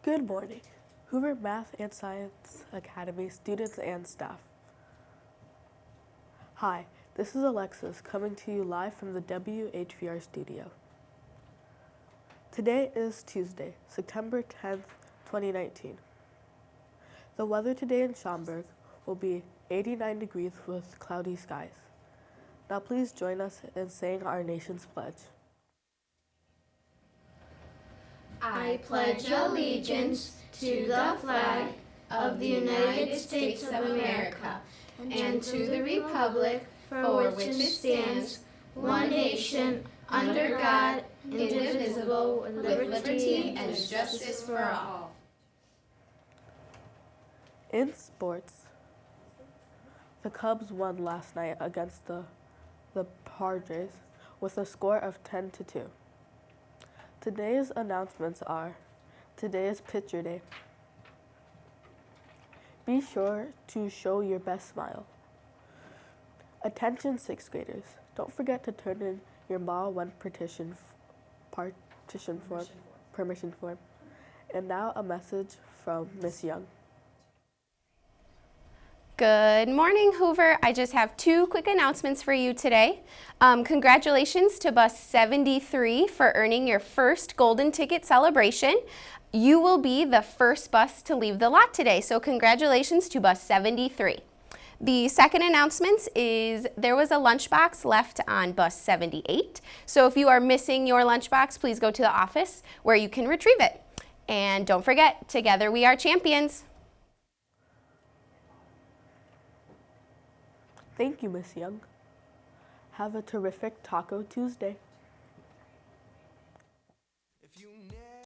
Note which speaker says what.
Speaker 1: Good morning, Hoover Math and Science Academy students and staff. Hi, this is Alexis coming to you live from the WHVR studio. Today is Tuesday, September 10th, 2019. The weather today in Schaumburg will be 89 degrees with cloudy skies. Now please join us in saying our nation's pledge.
Speaker 2: I pledge allegiance to the flag of the United States of America and to the republic for which it stands, one nation, under God, indivisible, with liberty and justice for all.
Speaker 1: In sports, the Cubs won last night against the Padres with a score of 10-2. Today's announcements are: today is Picture Day. Be sure to show your best smile. Attention 6th graders, don't forget to turn in your Model 1 permission form. And now a message from Miss Young.
Speaker 3: Good morning, Hoover. I just have two quick announcements for you today. Congratulations to Bus 73 for earning your first golden ticket celebration. You will be the first bus to leave the lot today, so congratulations to Bus 73. The second announcement is there was a lunchbox left on Bus 78. So if you are missing your lunchbox, please go to the office where you can retrieve it. And don't forget, together we are champions.
Speaker 1: Thank you, Miss Young. Have a terrific Taco Tuesday.